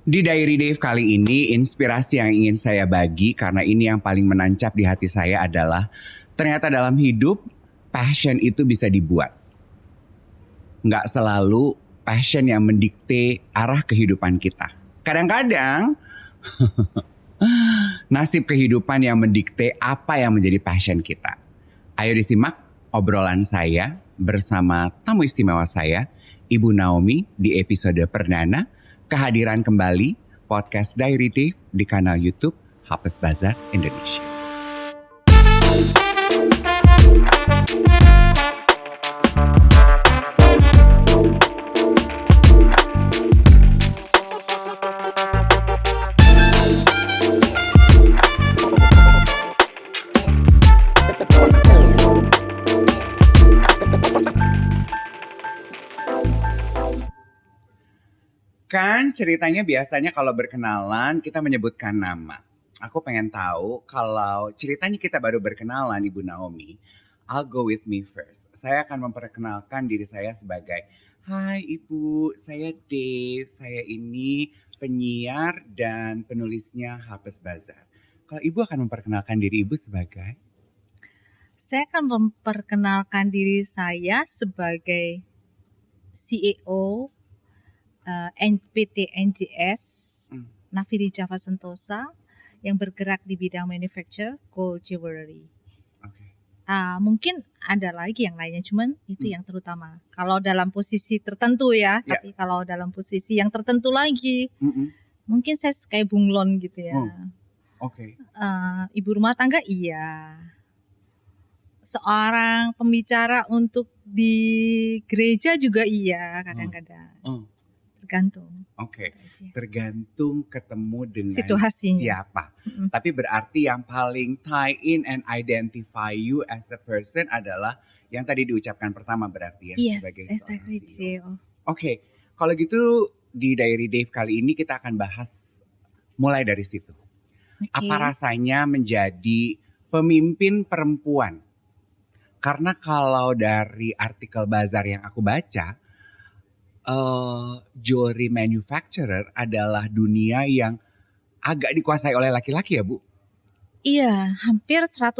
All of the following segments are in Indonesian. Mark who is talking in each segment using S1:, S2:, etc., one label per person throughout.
S1: Di Diary Dave kali ini, inspirasi yang ingin saya bagi karena ini yang paling menancap di hati saya adalah ternyata dalam hidup, passion itu bisa dibuat. Nggak selalu passion yang mendikte arah kehidupan kita. Kadang-kadang nasib kehidupan yang mendikte apa yang menjadi passion kita. Ayo disimak obrolan saya bersama tamu istimewa saya, Ibu Naomi di episode perdana. Kehadiran kembali podcast Diary Dave di kanal YouTube Hafiz Bazar Indonesia. Kan ceritanya biasanya kalau berkenalan kita menyebutkan nama. Aku pengen tahu kalau ceritanya kita baru berkenalan Ibu Naomi, I'll go with me first. Saya akan memperkenalkan diri saya sebagai, hai Ibu, saya Dave, saya ini penyiar dan penulisnya Hafiz Bazar. Kalau Ibu akan memperkenalkan diri Ibu sebagai?
S2: Saya akan memperkenalkan diri saya sebagai CEO PT NGS Naviri Java Sentosa yang bergerak di bidang manufacture gold jewelry.
S1: Okay.
S2: Mungkin ada lagi yang lainnya, cuman itu yang terutama. Kalau dalam posisi tertentu ya, tapi kalau dalam posisi yang tertentu lagi, mungkin saya kayak bunglon gitu ya.
S1: Oke.
S2: Ibu rumah tangga iya. Seorang pembicara untuk di gereja juga iya kadang-kadang. Tergantung.
S1: Oke. Tergantung ketemu dengan
S2: situasinya.
S1: Siapa. Tapi berarti yang paling tie in and identify you as a person adalah yang tadi diucapkan pertama berarti ya.
S2: Yes,
S1: sebagai
S2: exactly
S1: CEO. Oke. Kalau gitu di Diary Dave kali ini kita akan bahas mulai dari situ. Apa rasanya menjadi pemimpin perempuan? Karena kalau dari artikel Bazar yang aku baca, jewelry manufacturer adalah dunia yang agak dikuasai oleh laki-laki ya Bu?
S2: Iya, hampir 100%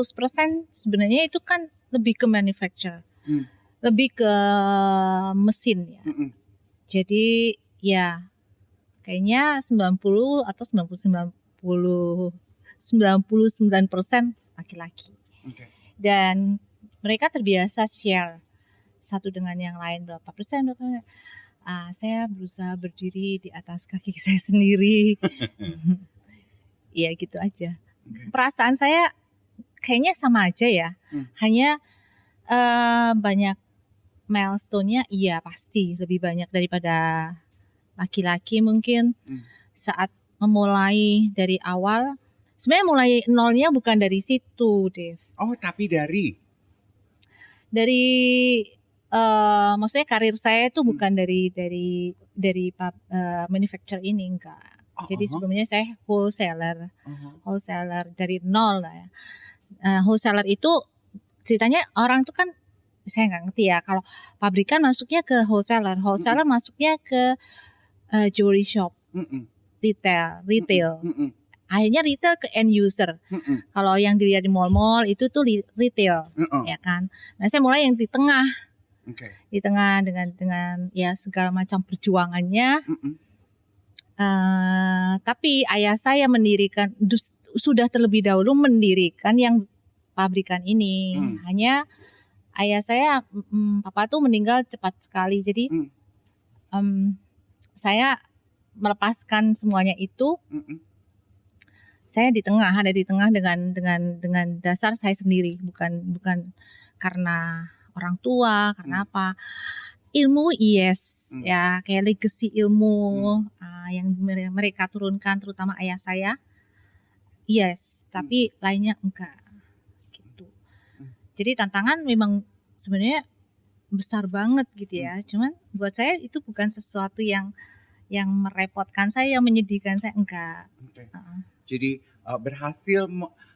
S2: sebenarnya itu kan lebih ke manufacture. Lebih ke mesin ya. Jadi ya kayaknya 90 atau 99% laki-laki. Dan mereka terbiasa share satu dengan yang lain berapa persen. Saya berusaha berdiri di atas kaki saya sendiri. Ya gitu aja. Perasaan saya kayaknya sama aja ya. Hanya banyak milestone-nya iya pasti lebih banyak daripada laki-laki mungkin. Saat memulai dari awal, sebenarnya mulai nolnya bukan dari situ, Dave.
S1: Oh, tapi dari
S2: maksudnya karir saya itu bukan dari manufacture ini enggak. Jadi sebelumnya saya wholesaler dari nol lah ya. Wholesaler itu ceritanya orang tuh kan saya nggak ngerti ya. Kalau pabrikan masuknya ke wholesaler masuknya ke jewelry shop, retail. Akhirnya retail ke end user. Kalau yang dilihat di mall-mall itu tuh retail, ya kan. Nah saya mulai yang di tengah. Di tengah dengan ya segala macam perjuangannya. Tapi ayah saya mendirikan sudah terlebih dahulu mendirikan yang pabrikan ini. Hanya ayah saya papa tuh meninggal cepat sekali. Jadi saya melepaskan semuanya itu. Saya ada di tengah dengan dasar saya sendiri, bukan karena orang tua, karena apa? Ilmu yes, ya kayak legacy ilmu yang mereka turunkan, terutama ayah saya, yes, tapi lainnya enggak, gitu. Jadi tantangan memang sebenarnya besar banget gitu ya, cuman buat saya itu bukan sesuatu yang merepotkan saya, yang menyedihkan saya, enggak.
S1: Jadi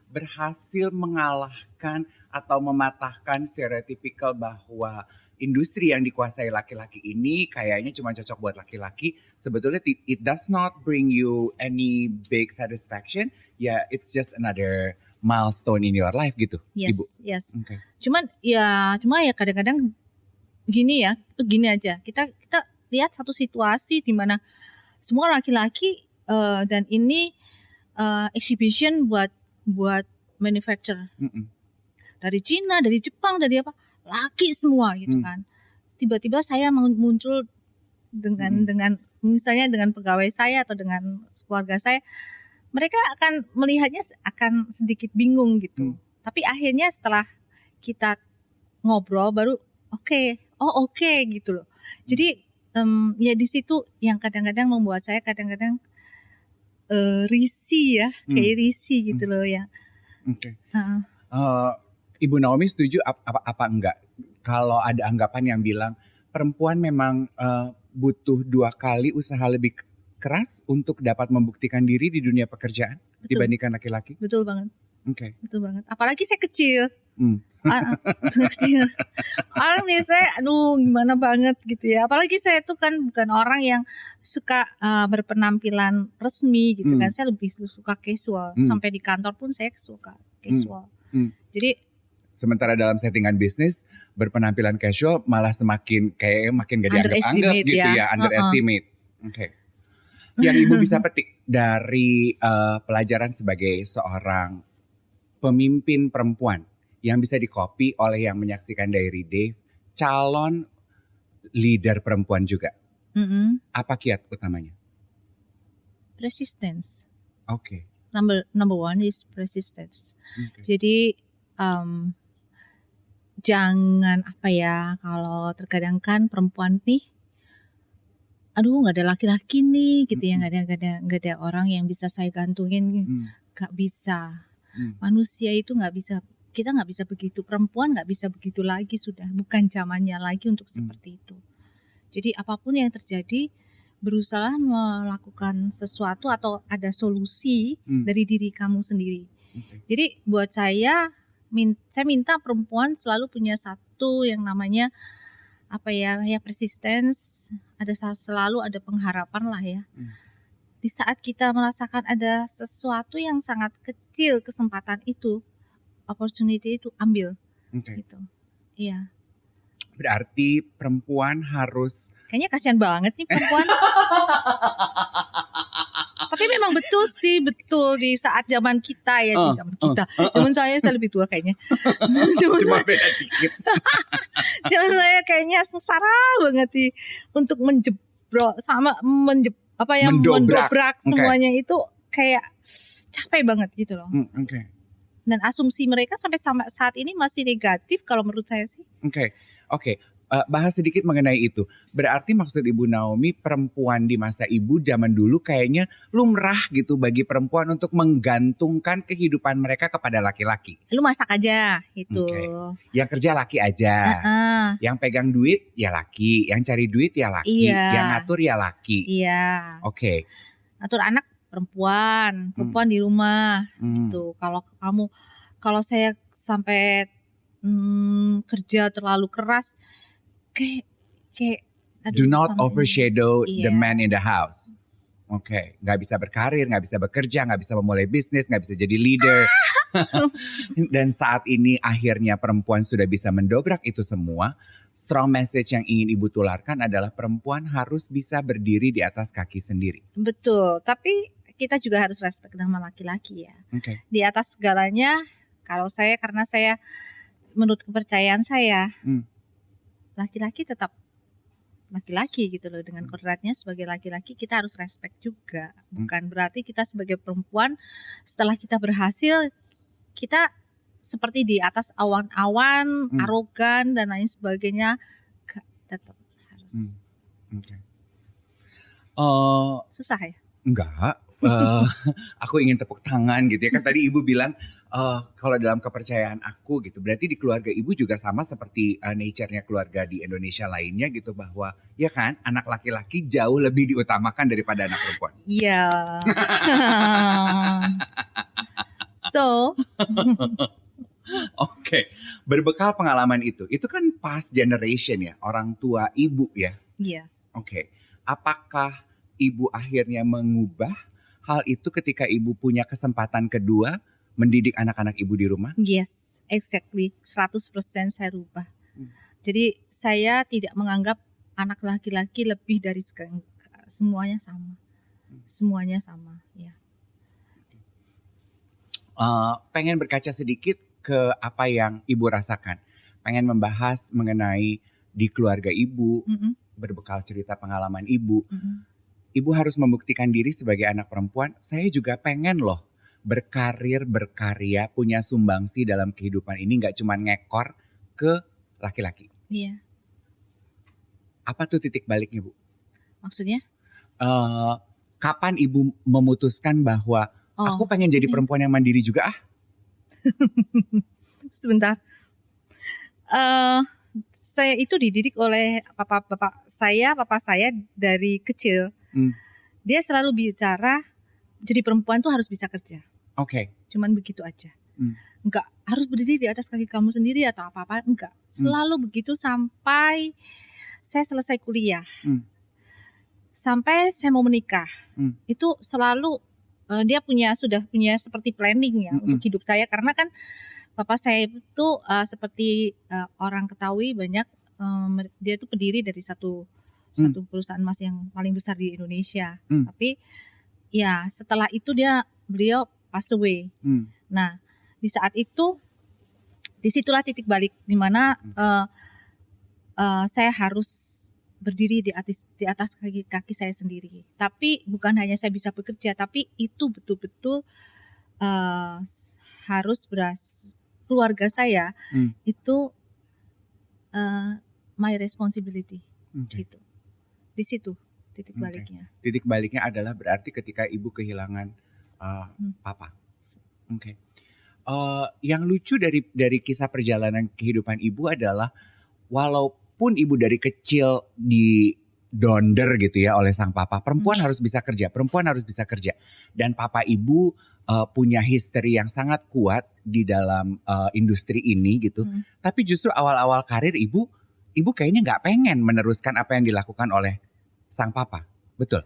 S1: berhasil mengalahkan atau mematahkan stereotipikal bahwa industri yang dikuasai laki-laki ini kayaknya cuma cocok buat laki-laki. Sebetulnya it does not bring you any big satisfaction. Ya, it's just another milestone in your life gitu,
S2: Yes,
S1: Ibu.
S2: yes.
S1: Okay.
S2: Cuma ya kadang-kadang gini aja. Kita lihat satu situasi di mana semua laki-laki dan ini exhibition buat manufacturer. Dari Cina, dari Jepang, dari apa, laki semua gitu kan. Tiba-tiba saya muncul dengan misalnya dengan pegawai saya atau dengan keluarga saya, mereka akan melihatnya akan sedikit bingung gitu. Tapi akhirnya setelah kita ngobrol baru oke gitu loh. Jadi ya di situ yang kadang-kadang membuat saya kadang-kadang risih ya, kayak risih gitu loh ya.
S1: Oke. Ibu Naomi setuju apa enggak kalau ada anggapan yang bilang perempuan memang butuh 2 kali usaha lebih keras untuk dapat membuktikan diri di dunia pekerjaan dibandingkan laki-laki?
S2: Betul banget.
S1: Oke.
S2: Betul banget. Apalagi saya kecil. Kecil. Orang biasanya gimana banget gitu ya. Apalagi saya tuh kan bukan orang yang suka berpenampilan resmi gitu kan. Saya lebih suka casual. Sampai di kantor pun saya suka casual. Jadi
S1: sementara dalam settingan bisnis berpenampilan casual malah makin gak dianggap-anggap gitu ya, underestimate. Oke. Yang Ibu bisa petik dari pelajaran sebagai seorang pemimpin perempuan yang bisa di-copy oleh yang menyaksikan Diary Dave, calon leader perempuan juga. Apa kiat utamanya?
S2: Persistence.
S1: Oke.
S2: Number one is persistence. Jadi jangan kalau terkadang kan perempuan nih, nggak ada laki-laki nih gitu ya, nggak ada orang yang bisa saya gantungin, nggak bisa. Manusia itu nggak bisa, kita nggak bisa begitu, perempuan nggak bisa begitu lagi, sudah bukan zamannya lagi untuk seperti itu. Jadi apapun yang terjadi, berusaha melakukan sesuatu atau ada solusi dari diri kamu sendiri. Jadi buat saya minta perempuan selalu punya satu yang namanya persistence, selalu ada pengharapan lah ya. Di saat kita merasakan ada sesuatu yang sangat kecil, kesempatan itu, opportunity itu ambil. Gitu. Iya.
S1: Berarti perempuan harus,
S2: kayaknya kasihan banget nih perempuan. Tapi memang betul di saat zaman kita ya, zaman saya lebih tua kayaknya.
S1: Cuma beda dikit.
S2: Zaman saya kayaknya sengsara banget sih untuk menjebrok sama mendobrak semuanya itu kayak capek banget gitu loh. Dan asumsi mereka sampai saat ini masih negatif kalau menurut saya sih.
S1: Oke. Bahas sedikit mengenai itu. Berarti maksud Ibu Naomi, perempuan di masa Ibu zaman dulu kayaknya lumrah gitu bagi perempuan untuk menggantungkan kehidupan mereka kepada laki-laki.
S2: Lu masak aja gitu.
S1: Yang kerja laki aja. Yang pegang duit ya laki, yang cari duit ya laki, yang ngatur ya laki.
S2: Iya.
S1: Oke.
S2: Atur anak perempuan di rumah gitu. Kalau saya sampai kerja terlalu keras, kayak
S1: do not overshadow the man in the house. Nggak bisa berkarir, nggak bisa bekerja, nggak bisa memulai bisnis, nggak bisa jadi leader. Dan saat ini akhirnya perempuan sudah bisa mendobrak itu semua. Strong message yang ingin Ibu tularkan adalah perempuan harus bisa berdiri di atas kaki sendiri.
S2: Betul, tapi kita juga harus respect sama laki-laki ya. Di atas segalanya, karena saya menurut kepercayaan saya, laki-laki tetap laki-laki gitu loh. Dengan kodratnya sebagai laki-laki kita harus respect juga. Bukan berarti kita sebagai perempuan setelah kita berhasil kita seperti di atas awan-awan, arogan dan lain sebagainya. Tetap harus. Susah ya?
S1: Enggak. Aku ingin tepuk tangan gitu ya. Kan tadi Ibu bilang kalau dalam kepercayaan aku gitu. Berarti di keluarga Ibu juga sama seperti nature-nya keluarga di Indonesia lainnya gitu. Bahwa ya kan anak laki-laki jauh lebih diutamakan daripada anak perempuan.
S2: Iya. So
S1: Oke, berbekal pengalaman itu kan past generation ya, orang tua ibu ya.
S2: Iya.
S1: Oke, apakah ibu akhirnya mengubah hal itu ketika ibu punya kesempatan kedua mendidik anak-anak ibu di rumah?
S2: Yes, exactly. 100% saya rubah. Jadi saya tidak menganggap anak laki-laki lebih dari semuanya sama. Semuanya sama, ya.
S1: Pengen berkaca sedikit ke apa yang ibu rasakan. Pengen membahas mengenai di keluarga ibu, berbekal cerita pengalaman ibu. Ibu harus membuktikan diri sebagai anak perempuan. Saya juga pengen loh berkarir, berkarya, punya sumbangsi dalam kehidupan ini. Gak cuma ngekor ke laki-laki.
S2: Iya.
S1: Apa tuh titik baliknya, Bu?
S2: Maksudnya?
S1: Kapan ibu memutuskan bahwa aku pengen jadi perempuan yang mandiri juga
S2: Sebentar. Saya itu dididik oleh papa saya dari kecil. Dia selalu bicara jadi perempuan tuh harus bisa kerja.
S1: Oke.
S2: Cuman begitu aja. Enggak harus berdiri di atas kaki kamu sendiri atau apa-apa, enggak. Selalu begitu sampai saya selesai kuliah. Sampai saya mau menikah. Itu selalu dia sudah punya seperti planning ya untuk hidup saya, karena kan papa saya itu seperti orang ketahui banyak, dia itu pendiri dari satu perusahaan emas yang paling besar di Indonesia. Tapi ya setelah itu beliau pass away. Nah di saat itu disitulah titik balik di mana saya harus berdiri di atas kaki saya sendiri. Tapi bukan hanya saya bisa bekerja, tapi itu betul-betul harus keluarga saya itu my responsibility. Gitu. Di situ titik baliknya.
S1: Titik baliknya adalah berarti ketika ibu kehilangan papa. Oke. Yang lucu dari kisah perjalanan kehidupan ibu adalah walaupun ibu dari kecil didonder gitu ya oleh sang papa, perempuan harus bisa kerja, dan papa ibu punya history yang sangat kuat di dalam industri ini gitu. Tapi justru awal-awal karir ibu kayaknya nggak pengen meneruskan apa yang dilakukan oleh sang papa, betul?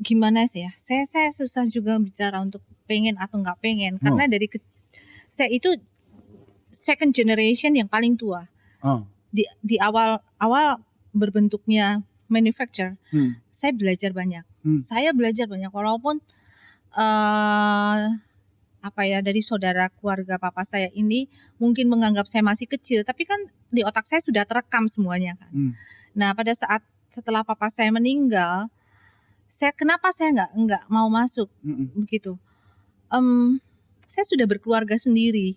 S2: Gimana sih ya? Saya susah juga bicara untuk pengen atau nggak pengen, karena dari saya itu second generation yang paling tua. Di awal berbentuknya manufacture, saya belajar banyak. Walaupun dari saudara keluarga papa saya ini mungkin menganggap saya masih kecil, tapi kan di otak saya sudah terekam semuanya kan. Nah pada saat setelah papa saya meninggal, kenapa saya nggak mau masuk begitu? Saya sudah berkeluarga sendiri.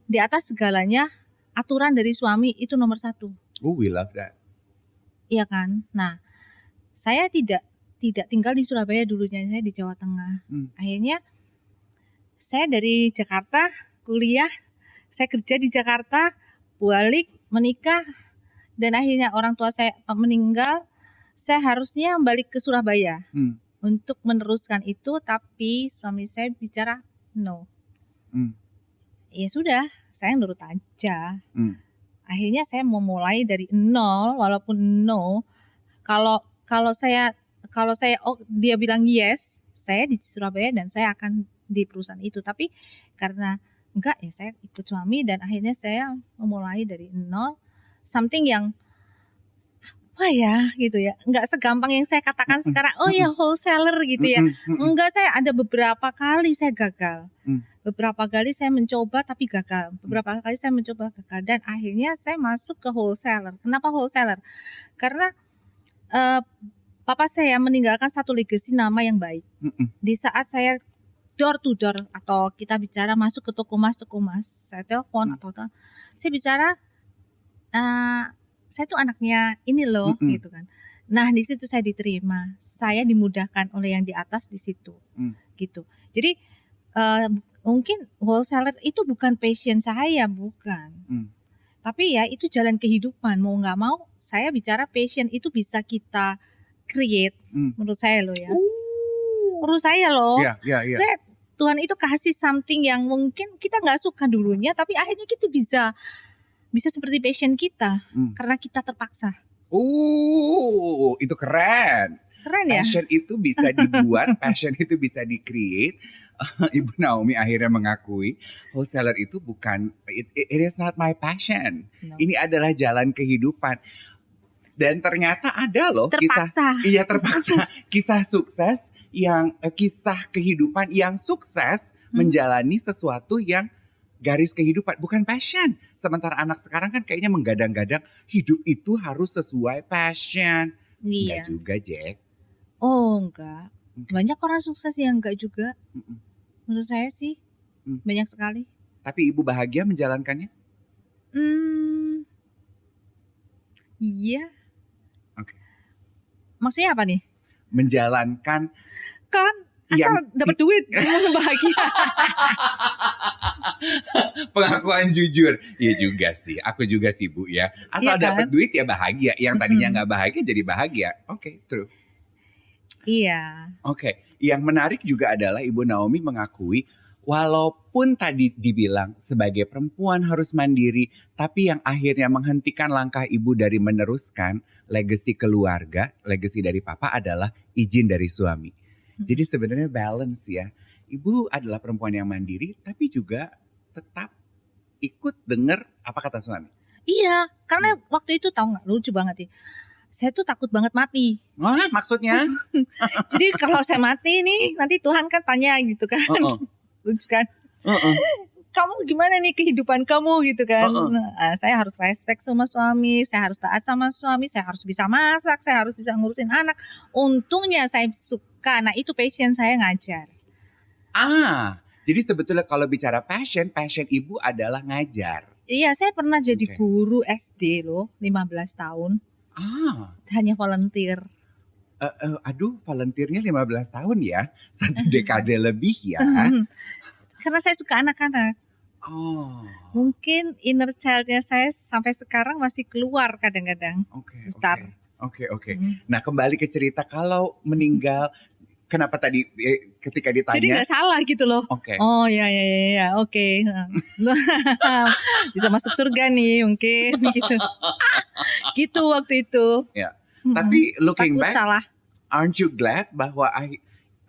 S2: Di atas segalanya aturan dari suami itu nomor 1.
S1: Oh, we love that.
S2: Iya kan. Nah saya tidak tinggal di Surabaya dulunya, saya di Jawa Tengah. Akhirnya saya dari Jakarta kuliah, saya kerja di Jakarta, balik menikah, dan akhirnya orang tua saya meninggal. Saya harusnya balik ke Surabaya untuk meneruskan itu, tapi suami saya bicara no. Ya sudah, saya nurut aja. Akhirnya saya mau mulai dari nol, walaupun no. Kalau saya dia bilang yes, saya di Surabaya dan saya akan di perusahaan itu. Tapi karena enggak ya, saya ikut suami dan akhirnya saya memulai dari nol, something yang apa ya gitu ya, nggak segampang yang saya katakan sekarang. Oh ya wholesaler gitu ya. Enggak, saya ada beberapa kali saya gagal. Beberapa kali saya mencoba tapi gagal. Beberapa kali saya mencoba gagal dan akhirnya saya masuk ke wholesaler. Kenapa wholesaler? Karena papa saya meninggalkan satu legacy nama yang baik. Di saat saya door to door atau kita bicara masuk ke toko mas, saya telepon atau saya bicara, saya tuh anaknya ini loh gitu kan. Nah di situ saya diterima, saya dimudahkan oleh yang di atas di situ, gitu. Jadi mungkin wholesaler itu bukan passion saya, bukan. Tapi ya itu jalan kehidupan, mau nggak mau. Saya bicara passion itu bisa kita create, menurut saya loh ya. Menurut saya loh.
S1: Yeah.
S2: Tuhan itu kasih something yang mungkin kita nggak suka dulunya, tapi akhirnya kita bisa seperti passion kita karena kita terpaksa.
S1: Itu keren.
S2: Keren ya?
S1: Passion itu bisa dibuat, passion itu bisa di-create. Ibu Naomi akhirnya mengakui wholesaler itu bukan, it is not my passion.
S2: No.
S1: Ini adalah jalan kehidupan. Dan ternyata ada loh
S2: Terpaksa.
S1: terpaksa kisah sukses yang kisah kehidupan yang sukses menjalani sesuatu yang garis kehidupan bukan passion. Sementara anak sekarang kan kayaknya menggadang-gadang hidup itu harus sesuai passion.
S2: Iya.
S1: Enggak juga, Jack.
S2: Oh, enggak. Banyak orang sukses yang enggak juga. Menurut saya sih banyak sekali.
S1: Tapi ibu bahagia menjalankannya?
S2: Iya.
S1: Oke.
S2: Maksudnya apa nih?
S1: Menjalankan
S2: Kan asal dapat duit bahagia.
S1: Pengakuan jujur. Iya juga sih. Aku juga sih, Bu ya. Asal dapat duit ya bahagia. Yang tadinya nggak bahagia jadi bahagia. Oke, true.
S2: Iya.
S1: Oke. Yang menarik juga adalah Ibu Naomi mengakui walaupun tadi dibilang sebagai perempuan harus mandiri, tapi yang akhirnya menghentikan langkah ibu dari meneruskan legacy keluarga, legacy dari papa adalah izin dari suami. Jadi sebenarnya balance ya. Ibu adalah perempuan yang mandiri, tapi juga tetap ikut dengar apa kata suami.
S2: Iya, karena waktu itu tahu nggak, lucu banget ya. Saya tuh takut banget mati.
S1: Wah, maksudnya?
S2: Jadi kalau saya mati nih, nanti Tuhan kan tanya gitu kan. Lucu kan? Kamu gimana nih kehidupan kamu gitu kan? Saya harus respect sama suami, saya harus taat sama suami, saya harus bisa masak, saya harus bisa ngurusin anak. Untungnya saya suka, nah itu passion saya ngajar.
S1: Jadi sebetulnya kalau bicara passion ibu adalah ngajar.
S2: Iya, saya pernah jadi guru SD loh, 15 tahun. Hanya volunteer.
S1: Volunteernya 15 tahun ya, 1 dekade lebih ya.
S2: Karena saya suka anak-anak. Mungkin inner child-nya saya sampai sekarang masih keluar kadang-kadang. Besar.
S1: Oke. Nah kembali ke cerita kalau meninggal, kenapa tadi ketika ditanya?
S2: Jadi nggak salah gitu loh. Oh ya, oke. Bisa masuk surga nih mungkin gitu. Gitu waktu itu.
S1: Ya. Tapi looking back,
S2: salah.
S1: Aren't you glad bahwa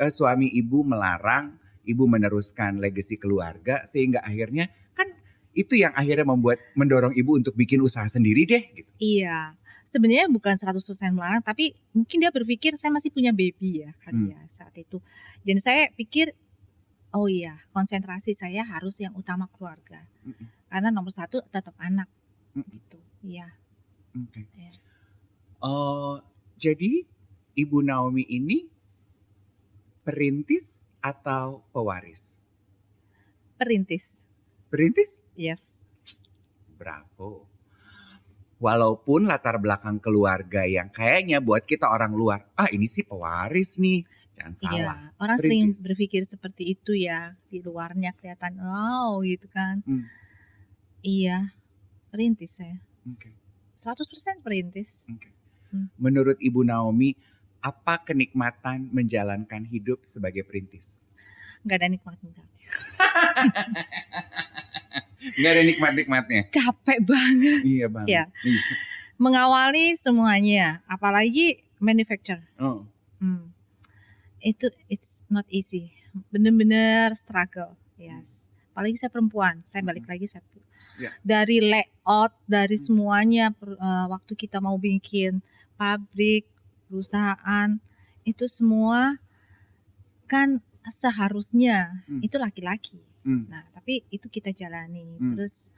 S1: suami ibu melarang ibu meneruskan legacy keluarga sehingga akhirnya kan itu yang akhirnya mendorong ibu untuk bikin usaha sendiri deh gitu.
S2: Iya. Sebenarnya bukan 100% melarang, tapi mungkin dia berpikir saya masih punya baby ya kan ya saat itu. Dan saya pikir oh iya, konsentrasi saya harus yang utama keluarga. Karena nomor 1 tetap anak. Gitu. Iya.
S1: Ya. Jadi Ibu Naomi ini perintis atau pewaris?
S2: Perintis.
S1: Perintis?
S2: Yes.
S1: Bravo. Walaupun latar belakang keluarga yang kayaknya buat kita orang luar, ini sih pewaris nih. Jangan salah.
S2: Iya, orang sering berpikir seperti itu ya. Di luarnya kelihatan, gitu kan. Iya, perintis saya. 100% perintis.
S1: Menurut Ibu Naomi, apa kenikmatan menjalankan hidup sebagai perintis?
S2: Gak ada nikmat-nikmatnya.
S1: Gak ada nikmat-nikmatnya.
S2: Capek banget.
S1: Iya banget.
S2: Ya. Mengawali semuanya, apalagi manufacture. Itu it's not easy. Bener-bener struggle. Yes. Apalagi saya perempuan. Saya balik lagi saya. Dari layout, dari semuanya waktu kita mau bikin pabrik, perusahaan, itu semua kan seharusnya itu laki-laki. Nah, tapi itu kita jalani. Terus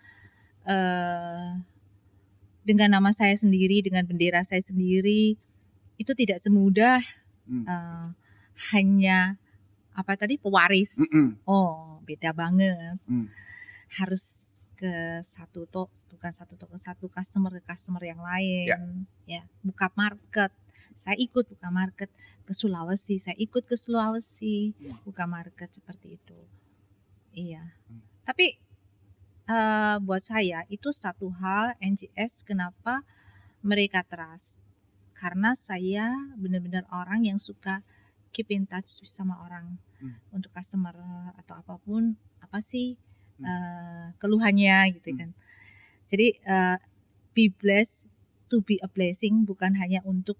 S2: dengan nama saya sendiri, dengan bendera saya sendiri, itu tidak semudah hanya pewaris. Beda banget. Harus ke satu customer ke customer yang lain. Ya, buka market. Saya ikut buka market ke Sulawesi, buka market seperti itu. Iya. Tapi buat saya itu satu hal NGS kenapa mereka trust. Karena saya benar-benar orang yang suka keep in touch sama orang,
S1: Hmm.
S2: untuk customer atau apapun, apa sih
S1: Hmm.
S2: keluhannya gitu
S1: Hmm.
S2: kan. Jadi be blessed to be a blessing, bukan hanya untuk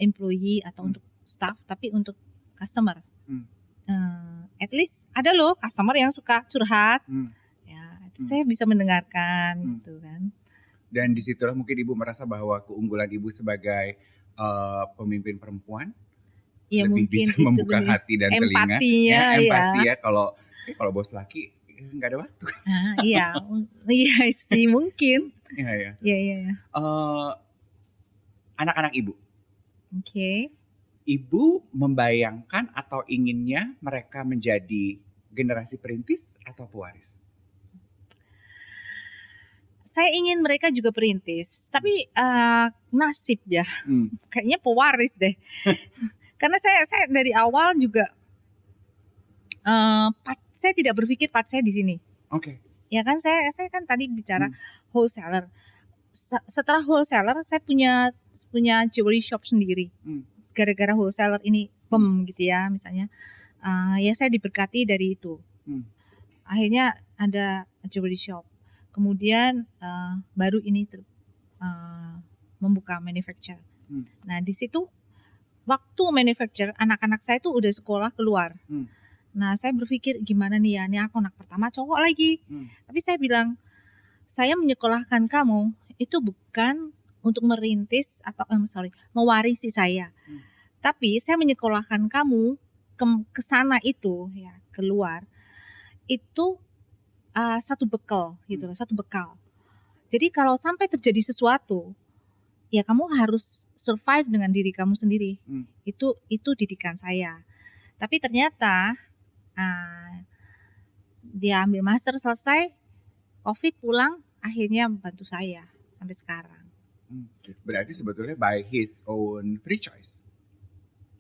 S2: employee atau
S1: Hmm.
S2: untuk staff, tapi untuk customer.
S1: Hmm.
S2: At least ada loh customer yang suka curhat,
S1: Hmm.
S2: ya itu
S1: Hmm.
S2: saya bisa mendengarkan
S1: Hmm.
S2: gitu kan.
S1: Dan disitulah mungkin Ibu merasa bahwa keunggulan Ibu sebagai pemimpin perempuan
S2: Ya
S1: lebih
S2: mungkin
S1: bisa
S2: itu
S1: membuka
S2: lebih
S1: hati dan telinga,
S2: empatinya
S1: empati
S2: ya.
S1: ya. Kalau bos laki nggak ada waktu.
S2: Iya, iya sih mungkin.
S1: Iya ya.
S2: Iya.
S1: Anak-anak Ibu,
S2: Oke.
S1: Ibu membayangkan atau inginnya mereka menjadi generasi perintis atau pewaris?
S2: Saya ingin mereka juga perintis, tapi nasib ya, kayaknya pewaris deh. Karena saya dari awal juga saya tidak berpikir part saya di sini.
S1: Oke.
S2: Ya kan saya kan tadi bicara wholesaler. Setelah wholesaler saya punya jewelry shop sendiri. Gara-gara wholesaler ini gitu ya misalnya. Ya saya diberkati dari itu. Akhirnya ada jewelry shop. Kemudian baru ini membuka manufacture. Nah di situ waktu manufacture anak-anak saya tuh udah sekolah keluar. Nah saya berpikir gimana nih ya, ini aku anak pertama cowok lagi. Tapi saya bilang, saya menyekolahkan kamu itu bukan untuk merintis atau mewarisi saya. Tapi saya menyekolahkan kamu ke sana itu ya, keluar. Itu satu bekal gitu loh, satu bekal. Jadi kalau sampai terjadi sesuatu, ya kamu harus survive dengan diri kamu sendiri. Itu didikan saya. Tapi ternyata dia ambil master selesai, COVID pulang, akhirnya membantu saya sampai sekarang.
S1: Berarti sebetulnya by his own free choice.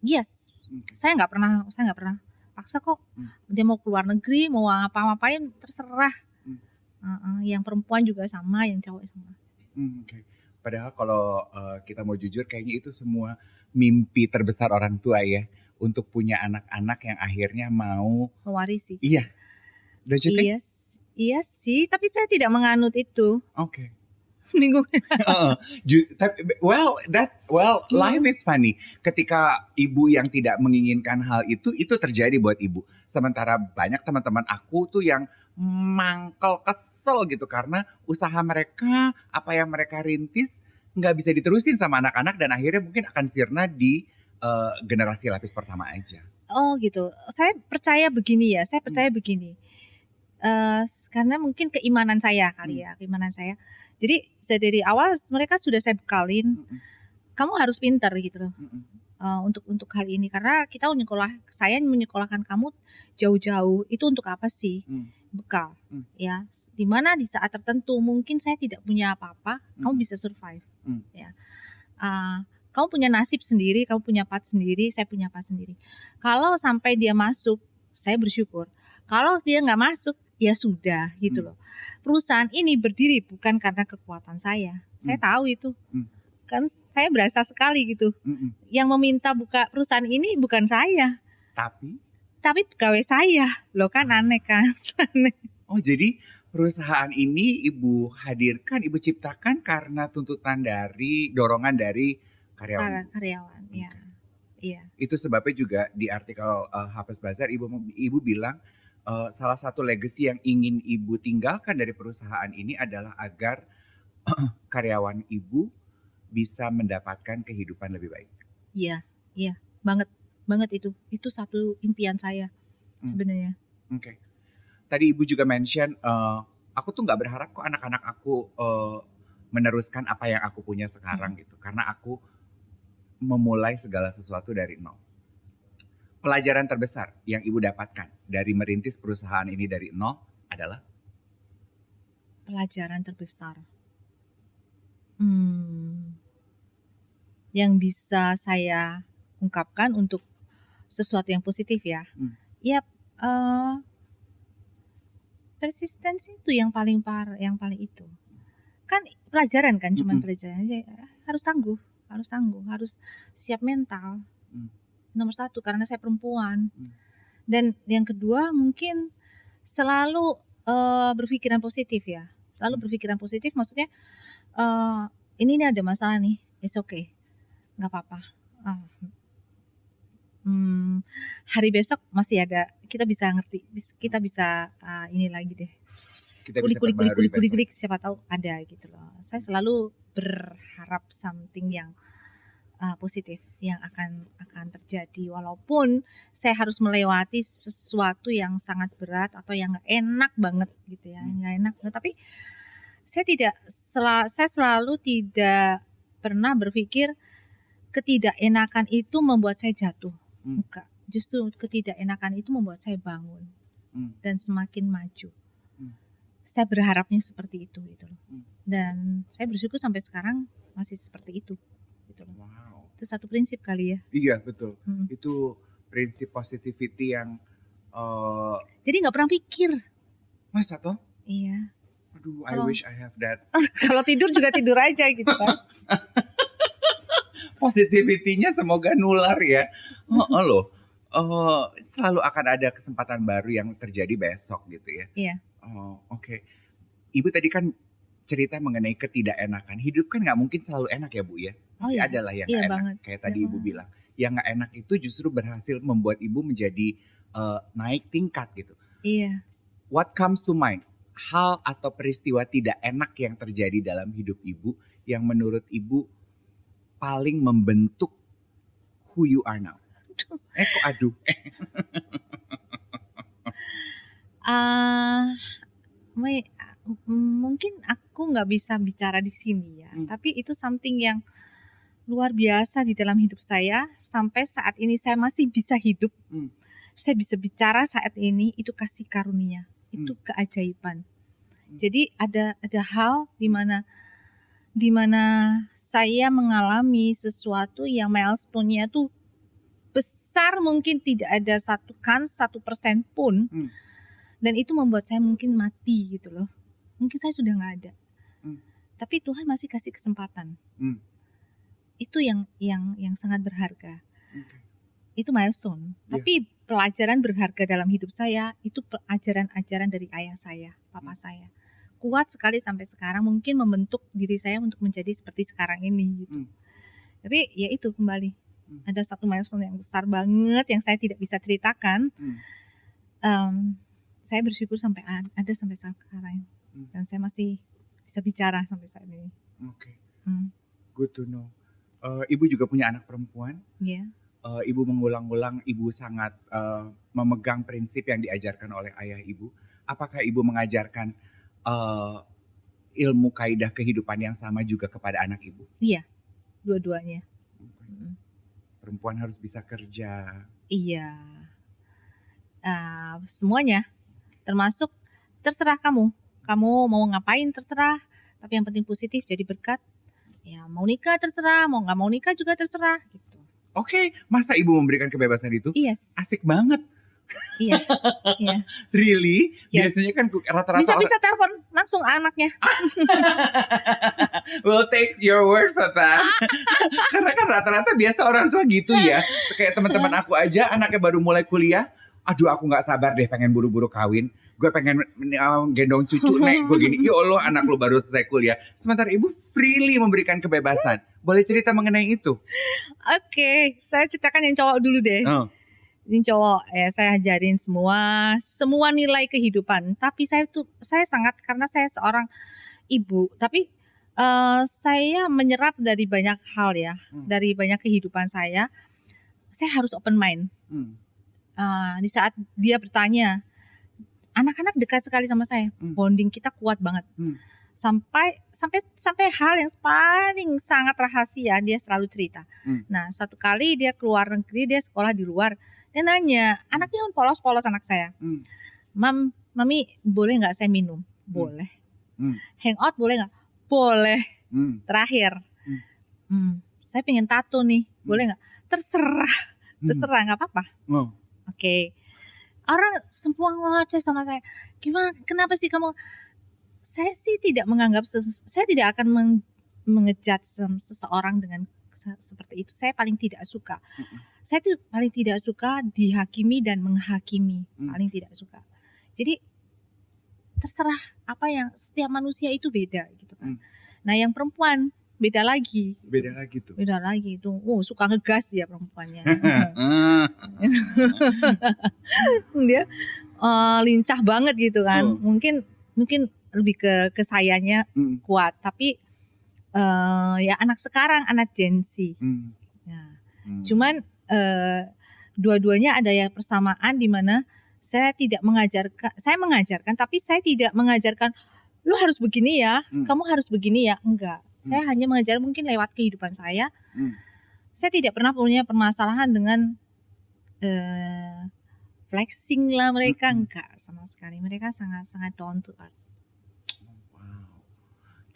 S2: Yes, saya nggak pernah paksa kok. Dia mau keluar negeri, mau ngapain terserah. Yang perempuan juga sama, yang cowok sama.
S1: Okay. Padahal kalau kita mau jujur, kayaknya itu semua mimpi terbesar orang tua ya, untuk punya anak-anak yang akhirnya mau
S2: mewarisi.
S1: Iya.
S2: Iya sih, tapi saya tidak menganut itu.
S1: Oke.
S2: Minggu.
S1: Life is funny. Ketika ibu yang tidak menginginkan hal itu terjadi buat ibu. Sementara banyak teman-teman aku tuh yang mangkel, kesel gitu karena usaha mereka, apa yang mereka rintis nggak bisa diterusin sama anak-anak dan akhirnya mungkin akan sirna di generasi lapis pertama aja.
S2: Oh gitu. Saya percaya begini ya. Karena mungkin keimanan saya kali ya, keimanan saya. Jadi dari awal mereka sudah saya bekalin, kamu harus pintar gitu loh, untuk hal ini. Karena saya menyekolahkan kamu jauh-jauh, itu untuk apa sih? Bekal, ya. Dimana di saat tertentu mungkin saya tidak punya apa-apa, kamu bisa survive, ya. Kamu punya nasib sendiri, kamu punya path sendiri, saya punya path sendiri. Kalau sampai dia masuk, saya bersyukur. Kalau dia nggak masuk, ya sudah gitu loh. Perusahaan ini berdiri bukan karena kekuatan saya. Saya tahu itu. Kan saya berasa sekali gitu. Yang meminta buka perusahaan ini bukan saya. Tapi pegawai saya. Loh kan aneh kan.
S1: Oh jadi perusahaan ini ibu hadirkan, ibu ciptakan karena tuntutan dorongan dari karyawan.
S2: Karyawan, ya. Iya.
S1: Itu sebabnya juga di artikel Harper's Bazaar ibu bilang salah satu legacy yang ingin ibu tinggalkan dari perusahaan ini adalah agar karyawan ibu bisa mendapatkan kehidupan lebih baik.
S2: Iya, banget itu. Itu satu impian saya sebenarnya.
S1: Oke. Tadi ibu juga mention, aku tuh nggak berharap kok anak-anak aku meneruskan apa yang aku punya sekarang gitu, karena aku memulai segala sesuatu dari nol. Pelajaran terbesar yang ibu dapatkan dari merintis perusahaan ini dari nol adalah?
S2: Pelajaran terbesar. Yang bisa saya ungkapkan untuk sesuatu yang positif ya. Ya, persistensi itu yang paling itu. Kan pelajaran kan, cuman pelajaran aja. Harus tangguh, harus siap mental. nomor satu karena saya perempuan.
S1: Hmm.
S2: Dan yang kedua mungkin selalu berpikiran positif ya. Selalu berpikiran positif maksudnya ini ada masalah nih, it's okay, nggak apa-apa. Hari besok masih ada, kita bisa ngerti, kita bisa ini lagi deh.
S1: Kita bisa perbarui besok.
S2: Kulik siapa tahu ada gitu loh. Saya selalu berharap something yang positif yang akan terjadi, walaupun saya harus melewati sesuatu yang sangat berat atau yang nggak enak banget gitu ya, nggak enak. Tapi saya selalu tidak pernah berpikir ketidakenakan itu membuat saya jatuh. Enggak, justru ketidakenakan itu membuat saya bangun dan semakin maju. Saya berharapnya seperti itu gitu loh. Dan saya bersyukur sampai sekarang masih seperti itu gitu loh.
S1: Wow.
S2: Itu satu prinsip kali ya.
S1: Iya betul. Itu prinsip positivity yang
S2: jadi nggak pernah pikir.
S1: Masa toh?
S2: Iya.
S1: Aduh, I wish I have that.
S2: Kalau tidur juga tidur aja gitu kan.
S1: Positivity-nya semoga nular ya. Loh. Selalu akan ada kesempatan baru yang terjadi besok gitu ya.
S2: Iya.
S1: Oke. Ibu tadi kan cerita mengenai ketidakenakan. Hidup kan nggak mungkin selalu enak ya Bu ya. Pasti ada lah yang nggak enak.
S2: Banget.
S1: Kayak tadi Ibu bilang. Yang nggak enak itu justru berhasil membuat Ibu menjadi naik tingkat gitu.
S2: Iya.
S1: What comes to mind? Hal atau peristiwa tidak enak yang terjadi dalam hidup Ibu yang menurut Ibu paling membentuk who you are now? Kok aduh?
S2: Mungkin aku nggak bisa bicara di sini ya, tapi itu something yang luar biasa di dalam hidup saya. Sampai saat ini saya masih bisa hidup, saya bisa bicara saat ini, itu kasih karunia, itu keajaiban. Jadi ada hal di mana saya mengalami sesuatu yang milestone-nya tuh besar, mungkin tidak ada 1% pun. Dan itu membuat saya mungkin mati gitu loh. Mungkin saya sudah gak ada. Tapi Tuhan masih kasih kesempatan. Itu yang sangat berharga. Itu milestone. Tapi pelajaran berharga dalam hidup saya itu ajaran-ajaran dari ayah saya, papa saya. Kuat sekali sampai sekarang, mungkin membentuk diri saya untuk menjadi seperti sekarang ini gitu. Tapi ya itu kembali. Ada satu milestone yang besar banget yang saya tidak bisa ceritakan. Saya bersyukur sampai ada sampai sekarang. Dan saya masih bisa bicara sampai saat ini.
S1: Oke. Good to know. Ibu juga punya anak perempuan.
S2: Iya.
S1: Ibu mengulang-ulang, ibu sangat memegang prinsip yang diajarkan oleh ayah ibu. Apakah ibu mengajarkan ilmu kaidah kehidupan yang sama juga kepada anak ibu?
S2: Iya, dua-duanya.
S1: Perempuan harus bisa kerja.
S2: Iya. Semuanya, termasuk terserah kamu mau ngapain terserah, tapi yang penting positif, jadi berkat. Ya mau nikah terserah, mau nggak mau nikah juga terserah gitu.
S1: Oke, masa ibu memberikan kebebasan itu?
S2: Yes.
S1: Asik banget.
S2: Iya.
S1: Really?
S2: Yes.
S1: Biasanya kan rata-rata
S2: bisa telepon langsung anaknya.
S1: We'll take your words for that. Karena kan rata-rata biasa orang tua gitu ya. Kayak teman-teman aku aja, anaknya baru mulai kuliah. Aduh, aku nggak sabar deh, pengen buru-buru kawin. Gue pengen gendong cucu, nek gue gini. Ya Allah, anak lu baru selesai kuliah. Sementara ibu freely memberikan kebebasan. Boleh cerita mengenai itu? Oke,
S2: saya ceritakan yang cowok dulu deh. Ini cowok, saya ajarin semua nilai kehidupan. Tapi saya sangat, karena saya seorang ibu, tapi saya menyerap dari banyak hal ya, dari banyak kehidupan saya. Saya harus open mind. Di saat dia bertanya, anak-anak dekat sekali sama saya, bonding kita kuat banget. Sampai hal yang paling sangat rahasia dia selalu cerita. Nah, suatu kali dia keluar negeri, dia sekolah di luar. Dia nanya, anaknya polos-polos anak saya. Mami boleh nggak saya minum? Boleh. Hangout boleh nggak? Boleh. Terakhir, saya pengen tato nih, boleh nggak? Terserah, nggak apa-apa. Oke. Orang semua ngoceh sama saya. Gimana? Kenapa sih kamu? Saya sih tidak menganggap, saya tidak akan mengejat seseorang dengan seperti itu. Saya paling tidak suka.
S1: Mm-mm.
S2: Saya tuh paling tidak suka dihakimi dan menghakimi.
S1: Mm.
S2: Paling tidak suka. Jadi terserah apa yang setiap manusia itu beda gitu kan. Nah yang perempuan beda lagi.
S1: Beda lagi tuh.
S2: Beda lagi itu. Suka ngegas dia perempuannya. Dia lincah banget gitu kan. Mungkin lebih ke sayanya kuat, tapi ya anak sekarang, anak Gen Z. Ya. Cuman dua-duanya ada ya persamaan di mana saya mengajarkan, tapi saya tidak mengajarkan lu harus begini ya, kamu harus begini ya, enggak. Saya hanya mengajar mungkin lewat kehidupan saya. Saya tidak pernah punya permasalahan dengan flexing lah mereka, enggak sama sekali. Mereka sangat down to earth.
S1: Wow.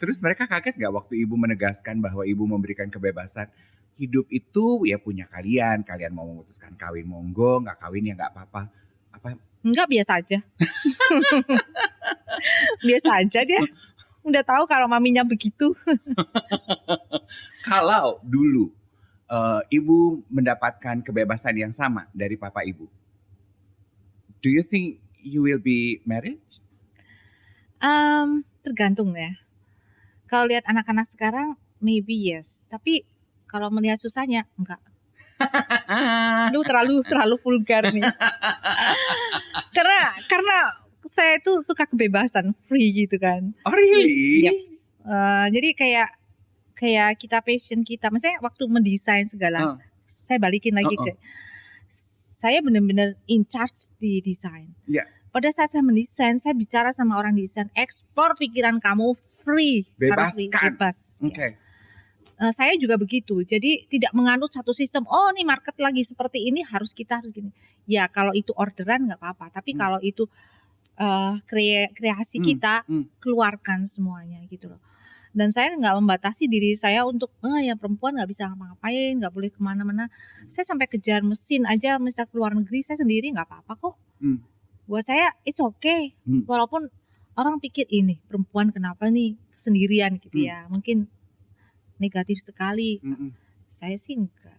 S1: Terus mereka kaget nggak waktu ibu menegaskan bahwa ibu memberikan kebebasan? Hidup itu ya punya kalian mau memutuskan kawin monggo, nggak kawin ya nggak apa-apa. Apa?
S2: Enggak, biasa aja. Biasa aja dia. Udah tahu kalau maminya begitu.
S1: Kalau dulu ibu mendapatkan kebebasan yang sama dari papa ibu, do you think you will be married?
S2: Tergantung ya. Kalau lihat anak-anak sekarang, maybe yes. Tapi kalau melihat susahnya, enggak. Lu terlalu vulgar nih. Karena saya tuh suka kebebasan, free gitu kan.
S1: Oh really?
S2: Yes. Jadi kayak kita passion kita, maksudnya waktu mendesain segala, saya balikin lagi ke saya benar-benar in charge di desain.
S1: Yeah.
S2: Pada saat saya mendesain, saya bicara sama orang desain, explore pikiran kamu, free, harus free, bebas.
S1: Okay.
S2: Saya juga begitu, jadi tidak menganut satu sistem. Oh, nih market lagi seperti ini, harus gini. Ya kalau itu orderan nggak apa-apa, tapi kalau itu kreasi kita, keluarkan semuanya gitu loh. Dan saya nggak membatasi diri saya untuk ya perempuan nggak bisa ngapa-ngapain, nggak boleh kemana-mana. Saya sampai kejar mesin aja, misal keluar negeri saya sendiri nggak apa-apa kok. Buat saya it's okay, walaupun orang pikir ini perempuan kenapa nih sendirian gitu ya, mungkin negatif sekali. Saya sih enggak.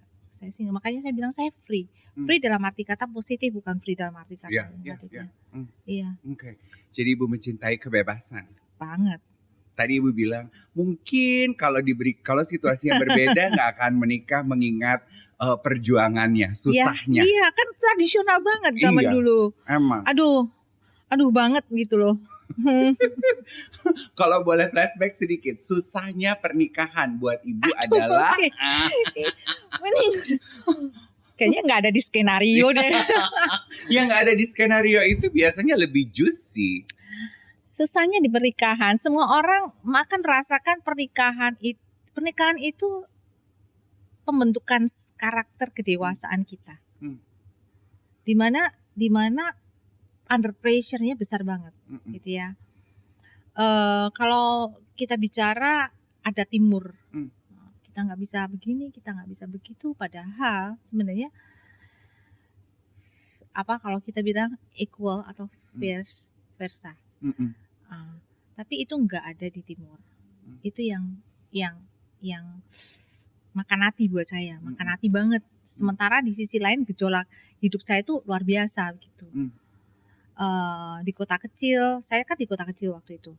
S2: Makanya saya bilang saya free. Free dalam arti kata positif, bukan free dalam arti kata negatifnya. Iya.
S1: Okay. Jadi ibu mencintai kebebasan.
S2: Banget.
S1: Tadi ibu bilang mungkin kalau situasinya berbeda nggak akan menikah mengingat perjuangannya, susahnya.
S2: Iya, kan tradisional banget zaman dulu.
S1: Emang.
S2: Aduh banget gitu loh.
S1: Kalau boleh flashback sedikit, susahnya pernikahan buat ibu adalah
S2: kayaknya nggak ada di skenario deh.
S1: Yang nggak ada di skenario itu biasanya lebih juicy.
S2: Susahnya di pernikahan, semua orang akan rasakan pernikahan itu pembentukan karakter kedewasaan kita. Dimana under pressure-nya besar banget, gitu ya. Kalau kita bicara ada timur, kita nggak bisa begini, kita nggak bisa begitu. Padahal sebenarnya kalau kita bilang equal atau versa, tapi itu nggak ada di timur. Itu yang makan hati buat saya, makan hati banget. Sementara di sisi lain gejolak hidup saya itu luar biasa gitu. Di kota kecil, saya kan di kota kecil waktu itu.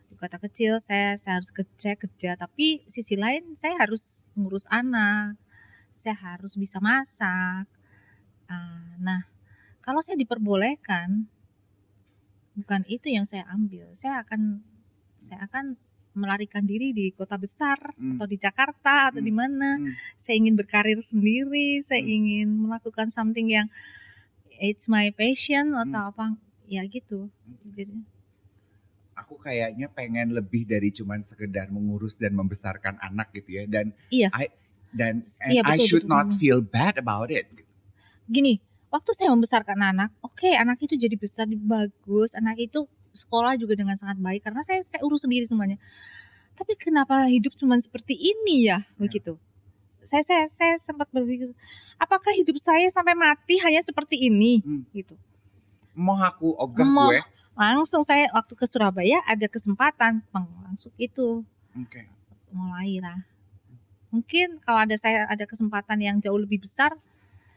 S2: Di kota kecil saya harus kerja, tapi sisi lain saya harus ngurus anak, saya harus bisa masak. Nah, kalau saya diperbolehkan, bukan itu yang saya ambil. Saya akan melarikan diri di kota besar atau di Jakarta atau di mana. Saya ingin berkarir sendiri, saya ingin melakukan something yang it's my passion atau apa ya gitu. Jadi
S1: aku kayaknya pengen lebih dari cuman sekedar mengurus dan membesarkan anak gitu ya, dan I should not feel bad about it.
S2: Gini, waktu saya membesarkan anak, anak itu jadi besar, bagus, anak itu sekolah juga dengan sangat baik karena saya urus sendiri semuanya. Tapi kenapa hidup cuma seperti ini ya, begitu. Saya sempat berpikir, apakah hidup saya sampai mati hanya seperti ini, gitu.
S1: Mau aku ogah gue?
S2: Langsung saya waktu ke Surabaya ada kesempatan, langsung itu.
S1: Okay.
S2: Mulai lah. Mungkin kalau saya ada kesempatan yang jauh lebih besar,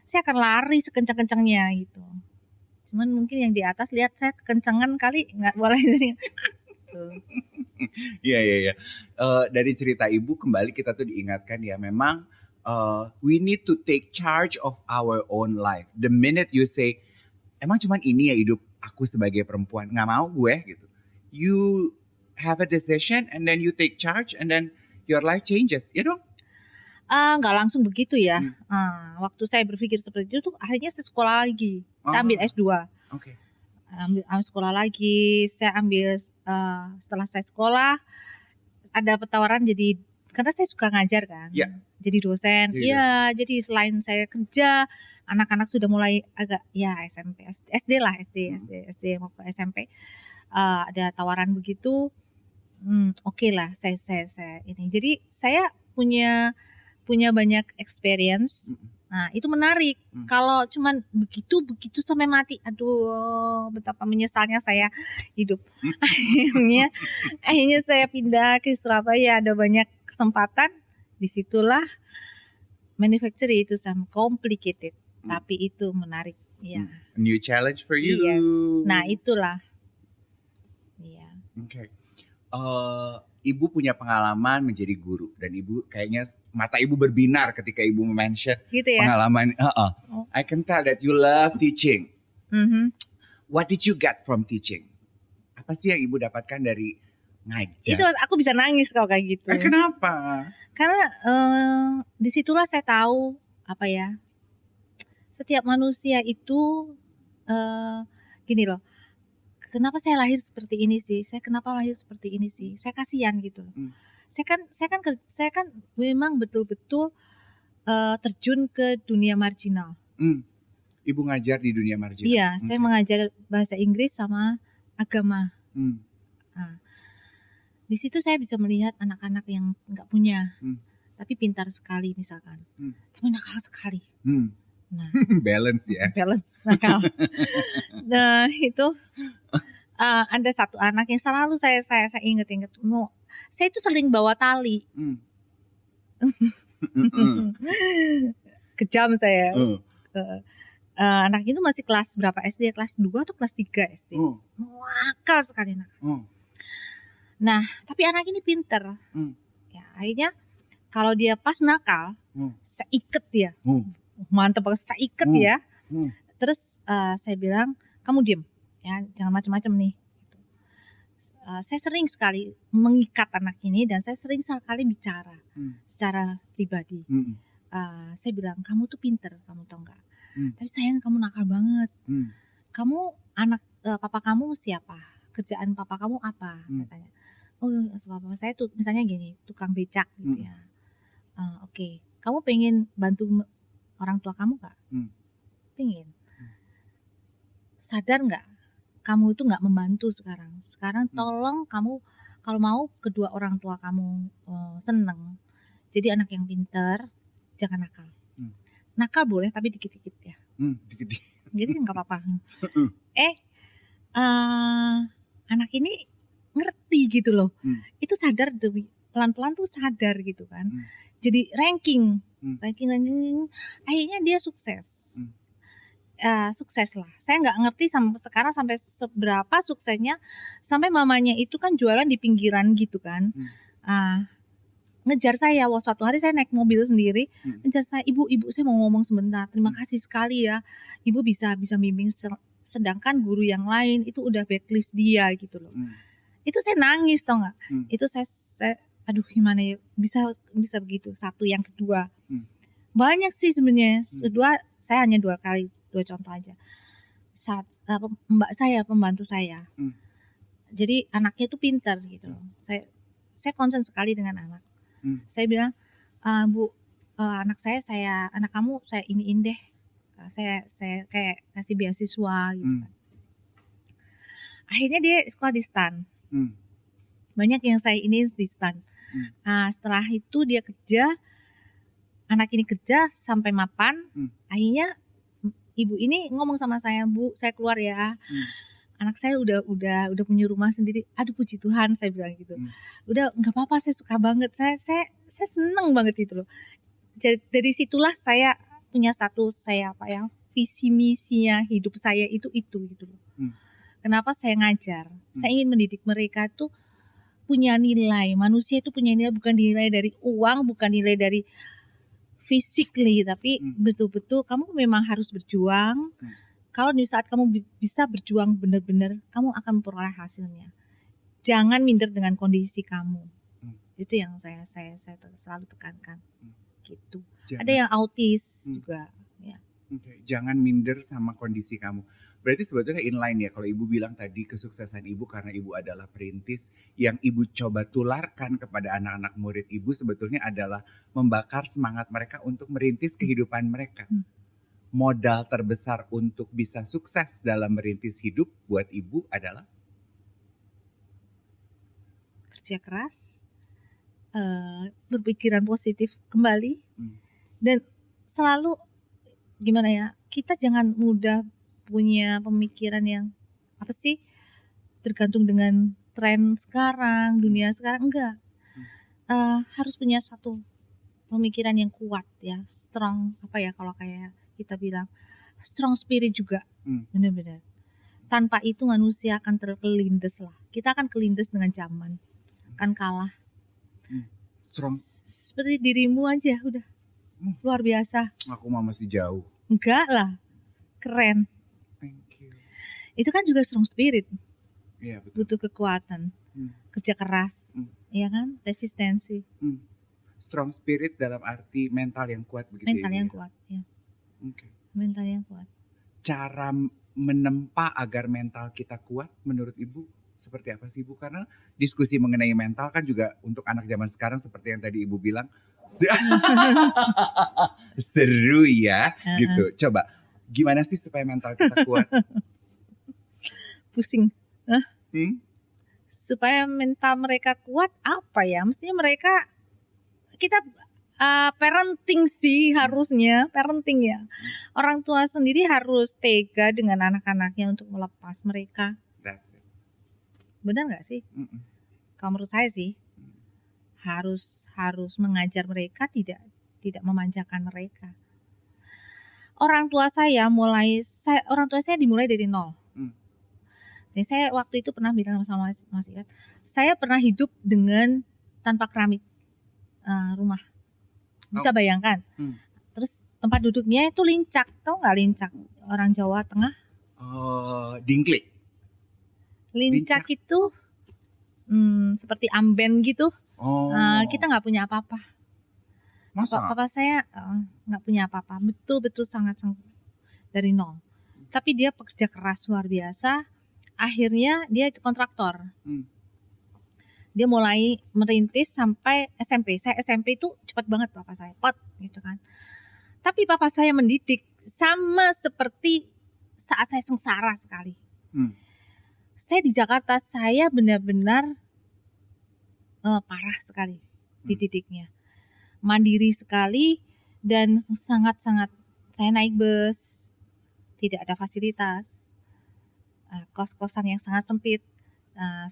S2: saya akan lari sekencang-kencangnya gitu. Cuman mungkin yang di atas lihat saya kekencangan kali nggak boleh jadi.
S1: Iya. Dari cerita ibu kembali kita tuh diingatkan ya memang we need to take charge of our own life. The minute you say emang cuman ini ya hidup aku sebagai perempuan, nggak mau gue gitu. You have a decision and then you take charge and then your life changes, ya dong?
S2: Nggak langsung begitu ya. Waktu saya berpikir seperti itu tuh akhirnya saya sekolah lagi. Saya ambil S2.
S1: Okay.
S2: Ambil sekolah lagi. Saya ambil setelah saya sekolah ada penawaran jadi karena saya suka ngajar kan.
S1: Yeah.
S2: Jadi dosen. Iya, jadi selain saya kerja, anak-anak sudah mulai agak ya SMP, SD lah, SD waktu SMP ada tawaran begitu. Oke lah, saya ini. Jadi saya punya banyak experience. Nah, itu menarik. Kalau cuman begitu sampai mati, aduh, betapa menyesalnya saya hidup. akhirnya saya pindah ke Surabaya, ada banyak kesempatan. Disitulah manufacturing itu sangat complicated, tapi itu menarik. Ya.
S1: New challenge for you.
S2: Yes. Nah, itulah. Iya.
S1: Okay. Ibu punya pengalaman menjadi guru dan ibu kayaknya mata ibu berbinar ketika ibu mention
S2: gitu ya?
S1: Pengalaman. I can tell that you love teaching. What did you get from teaching? Apa sih yang ibu dapatkan dari ngajar?
S2: Itu aku bisa nangis kalau kayak gitu.
S1: Kenapa?
S2: Karena disitulah saya tahu apa ya? Setiap manusia itu gini loh. Kenapa saya lahir seperti ini sih? Kenapa lahir seperti ini sih? Saya kasihan gitu. Saya kan memang betul-betul terjun ke dunia marginal.
S1: Ibu ngajar di dunia marginal.
S2: Iya, saya mengajar bahasa Inggris sama agama. Nah, di situ saya bisa melihat anak-anak yang nggak punya, tapi pintar sekali misalkan, tapi nakal sekali. Nah,
S1: balance ya.
S2: Balance nakal. Nah itu ada satu anak yang selalu saya inget. Saya itu sering bawa tali. Kejam saya. Anak itu masih kelas berapa SD? Kelas 2 atau kelas 3 SD. Nakal sekali nakal. Nah, tapi anak ini pinter. Ya, akhirnya kalau dia pas nakal, saya iket dia. Mantap banget, saya iket ya. Terus saya bilang, kamu diem, ya, jangan macam-macam nih. Saya sering sekali mengikat anak ini dan saya sering sekali bicara secara pribadi. Saya bilang, kamu tuh pinter, kamu tau nggak? Tapi sayang kamu nakal banget. Kamu anak papa kamu siapa? Kerjaan papa kamu apa? Saya tanya. Oh, papa saya tuh misalnya gini, tukang becak gitu ya. Oke. Kamu pengen bantu orang tua kamu gak? Pengen. Sadar gak? Kamu itu gak membantu sekarang. Sekarang tolong kamu kalau mau kedua orang tua kamu seneng. Jadi anak yang pintar, jangan nakal. Nakal boleh tapi dikit-dikit ya.
S1: Dikit-dikit.
S2: Jadi gak apa-apa. Anak ini ngerti gitu loh. Itu sadar pelan-pelan tuh sadar gitu kan. Jadi ranking, akhirnya dia sukses. Sukses lah. Saya nggak ngerti sekarang sampai seberapa suksesnya. Sampai mamanya itu kan jualan di pinggiran gitu kan. Ngejar saya. Suatu hari saya naik mobil sendiri, ngejar saya, ibu saya mau ngomong sebentar. Terima kasih sekali ya, ibu bisa bimbing. Sedangkan guru yang lain itu udah backlist dia gitu loh. Itu saya nangis tau nggak? Itu saya aduh gimana ya bisa begitu. Satu, yang kedua banyak sih sebenarnya. Kedua saya hanya 2 contoh aja. Mbak saya, pembantu saya, jadi anaknya itu pintar gitu loh. Saya concern sekali dengan anak. Saya bilang, Bu, anak kamu saya iniin deh, saya kayak kasih beasiswa gitu kan. Akhirnya dia sekolah di STAN. Banyak yang saya iniin di STAN. Setelah itu dia kerja, anak ini kerja sampai mapan. Akhirnya ibu ini ngomong sama saya, Bu, saya keluar ya. Anak saya udah punya rumah sendiri. Aduh puji Tuhan, saya bilang gitu. Udah nggak apa-apa, saya suka banget. Saya saya seneng banget itu loh. Dari situlah saya punya visi misinya hidup saya itu gitu loh. Kenapa saya ngajar? Saya ingin mendidik mereka tuh punya nilai. Manusia itu punya nilai, bukan nilai dari uang, bukan nilai dari physically, tapi betul-betul kamu memang harus berjuang. Kalau di saat kamu bisa berjuang benar-benar, kamu akan memperoleh hasilnya. Jangan minder dengan kondisi kamu. Itu yang saya selalu tekankan. Gitu. Ada yang autis juga. Ya.
S1: Jangan minder sama kondisi kamu. Berarti sebetulnya inline ya kalau ibu bilang tadi kesuksesan ibu karena ibu adalah perintis, yang ibu coba tularkan kepada anak-anak murid ibu sebetulnya adalah membakar semangat mereka untuk merintis kehidupan mereka. Modal terbesar untuk bisa sukses dalam merintis hidup buat ibu adalah
S2: kerja keras, berpikiran positif kembali, dan selalu gimana ya, kita jangan mudah punya pemikiran yang apa sih tergantung dengan tren sekarang, dunia sekarang, enggak. Harus punya satu pemikiran yang kuat ya, strong, apa ya kalau kayak kita bilang strong spirit juga. Benar-benar. Tanpa itu manusia akan terkelindes lah. Kita akan kelindes dengan zaman, akan kalah.
S1: Strong.
S2: Seperti dirimu aja udah luar biasa.
S1: Aku mah masih jauh.
S2: Enggak lah, keren.
S1: Thank you.
S2: Itu kan juga strong spirit.
S1: Iya, betul.
S2: Butuh kekuatan, kerja keras, ya kan, resistensi.
S1: Strong spirit dalam arti mental yang kuat begitu.
S2: Mental yang kuat, ya. Mental yang kuat.
S1: Cara menempa agar mental kita kuat menurut ibu seperti apa sih ibu? Karena diskusi mengenai mental kan juga untuk anak zaman sekarang seperti yang tadi ibu bilang seru ya gitu. Coba gimana sih supaya mental kita kuat?
S2: Pusing. Supaya mental mereka kuat apa ya? Mestinya mereka kita parenting sih harusnya, parenting ya. Orang tua sendiri harus tega dengan anak-anaknya untuk melepas mereka.
S1: That's it.
S2: Benar nggak sih? Kalau menurut saya sih harus mengajar mereka, tidak memanjakan mereka. Orang tua saya dimulai dari nol. Jadi saya waktu itu pernah bilang sama Mas Iat, saya pernah hidup dengan tanpa keramik rumah. Bisa bayangkan. Terus tempat duduknya itu lincak, tahu nggak lincak? Orang Jawa Tengah.
S1: Dingklik.
S2: Lincak itu seperti amben gitu. Kita nggak punya apa-apa. Papa saya nggak punya apa-apa, betul-betul sangat dari nol. Tapi dia pekerja keras luar biasa. Akhirnya dia kontraktor. Dia mulai merintis sampai SMP. Saya SMP itu cepat banget papa saya, gitu kan. Tapi papa saya mendidik sama seperti saat saya sengsara sekali. Saya di Jakarta, saya benar-benar parah sekali dididiknya. Mandiri sekali dan sangat-sangat, saya naik bus, tidak ada fasilitas, kos-kosan yang sangat sempit,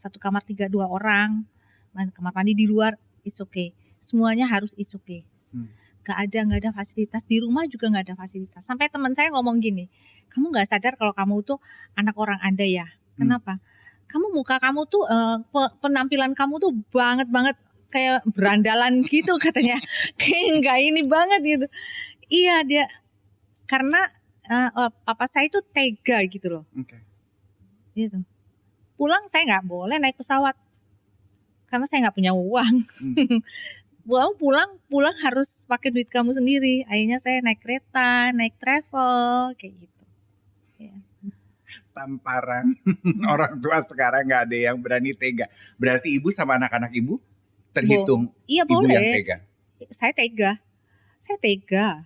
S2: satu kamar 2 orang, kamar mandi di luar, is okay. Semuanya harus is okay. Gak ada fasilitas, di rumah juga gak ada fasilitas. Sampai teman saya ngomong gini, kamu gak sadar kalau kamu tuh anak orang andai ya? Kenapa? Muka kamu tuh, penampilan kamu tuh banget kayak berandalan gitu katanya. Kayak gak ini banget gitu. Iya dia, karena papa saya itu tega gitu loh. Gitu. Pulang saya gak boleh naik pesawat. Karena saya gak punya uang. Pulang harus pakai duit kamu sendiri. Akhirnya saya naik kereta, naik travel, kayak gitu. Ya.
S1: Tamparan orang tua sekarang gak ada yang berani tega. Berarti ibu sama anak-anak ibu terhitung
S2: iya,
S1: ibu
S2: boleh.
S1: yang tega?
S2: Saya tega.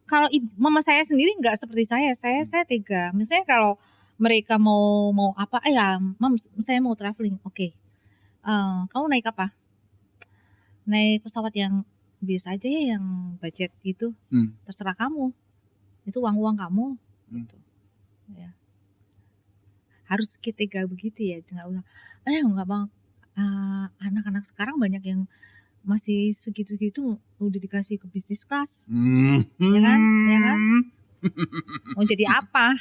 S2: Kalau mama saya sendiri nggak seperti saya tega. Misalnya kalau mereka mau apa, ya mam saya mau traveling, oke. Kamu naik apa? Naik pesawat yang biasa aja ya, yang budget gitu. Terserah kamu. Itu uang kamu. Gitu. Ya. Harus tega begitu ya, nggak usah. Nggak bang. Anak-anak sekarang banyak yang masih segitu-segitu udah dikasih ke bisnis kelas.
S1: Hmm.
S2: Ya kan? Ya kan? Mau jadi apa?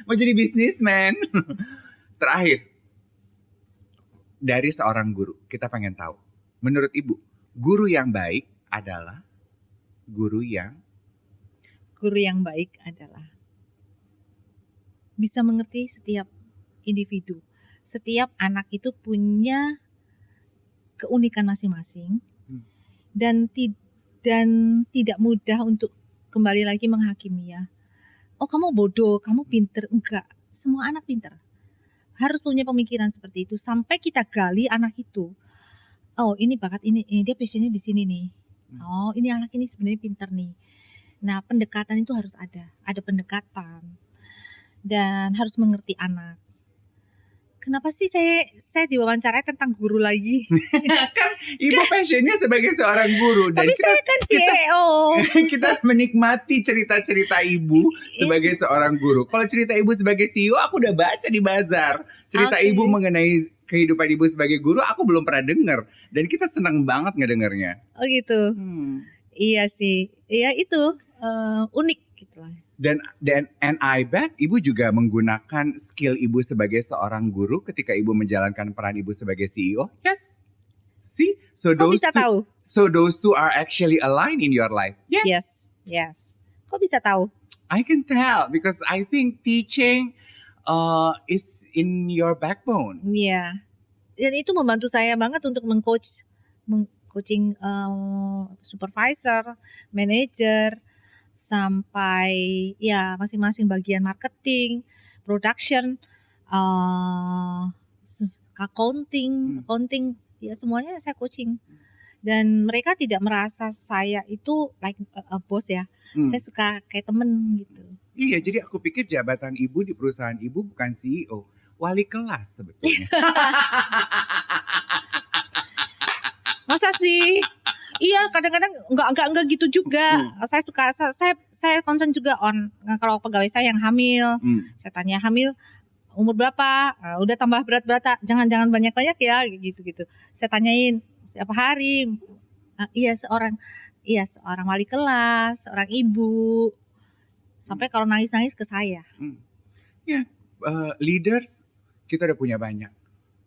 S1: Mau jadi businessman. Terakhir, dari seorang guru, kita pengen tahu. Menurut Ibu, guru yang baik adalah guru yang
S2: baik adalah bisa mengerti setiap individu. Setiap anak itu punya keunikan masing-masing dan tidak mudah untuk kembali lagi menghakimi ya. Oh, kamu bodoh, kamu pinter. Enggak, semua anak pinter. Harus punya pemikiran seperti itu sampai kita gali anak itu. Oh, ini bakat ini dia passionnya di sini nih. Oh, ini anak ini sebenarnya pinter nih. Nah, pendekatan itu harus ada pendekatan dan harus mengerti anak. Kenapa sih saya diwawancarai tentang guru lagi?
S1: Kan Ibu passionnya sebagai seorang guru dan
S2: Tapi saya kan CEO.
S1: Kita menikmati cerita-cerita Ibu sebagai seorang guru. Kalau cerita Ibu sebagai CEO aku udah baca di bazar. Cerita Ibu mengenai kehidupan Ibu sebagai guru aku belum pernah dengar dan kita senang banget ngedengarnya.
S2: Oh gitu. Iya sih. Iya itu unik gitu lah.
S1: Dan and I bet Ibu juga menggunakan skill Ibu sebagai seorang guru ketika Ibu menjalankan peran Ibu sebagai CEO. Yes. See? So those two are actually aligned in your life.
S2: Yes. Kok bisa tahu?
S1: I can tell because I think teaching is in your backbone.
S2: Iya. Dan itu membantu saya banget untuk mengcoaching supervisor, manager, sampai ya masing-masing bagian marketing, production, accounting, ya semuanya saya coaching. Dan mereka tidak merasa saya itu like a boss ya. Saya suka kayak temen gitu.
S1: Iya, jadi aku pikir jabatan Ibu di perusahaan Ibu bukan CEO, wali kelas sebetulnya.
S2: Masa sih? Iya, kadang-kadang enggak gitu juga. Saya suka saya concern juga on kalau pegawai saya yang hamil. Saya tanya hamil umur berapa? Udah tambah berat, jangan banyak-banyak ya gitu. Saya tanyain setiap hari. Seorang wali kelas, seorang ibu. Sampai kalau nangis-nangis ke saya.
S1: Leaders kita udah punya banyak.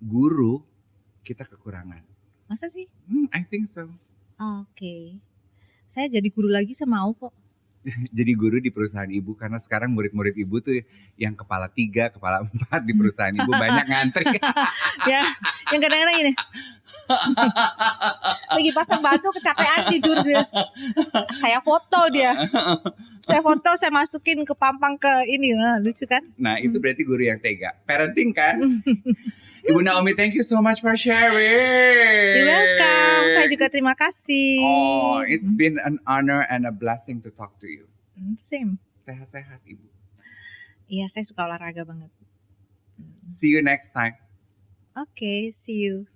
S1: Guru kita kekurangan.
S2: Masa sih?
S1: I think so.
S2: Oke. Saya jadi guru lagi, saya mau kok.
S1: Jadi guru di perusahaan Ibu karena sekarang murid-murid Ibu tuh yang kepala 3, kepala 4 di perusahaan Ibu banyak ngantri.
S2: Ya, yang kadang-kadang gini. Lagi pasang batu kecapean tidur dia. Saya foto dia. Saya masukin ke pampang ke ini, lucu kan?
S1: Nah, itu berarti guru yang tega. Parenting kan? Ibu Naomi, thank you so much for sharing.
S2: You're welcome. Saya juga terima kasih.
S1: Oh, it's been an honor and a blessing to talk to you.
S2: Same.
S1: Sehat-sehat, Ibu.
S2: Iya, saya suka olahraga banget.
S1: See you next time.
S2: Okay, see you.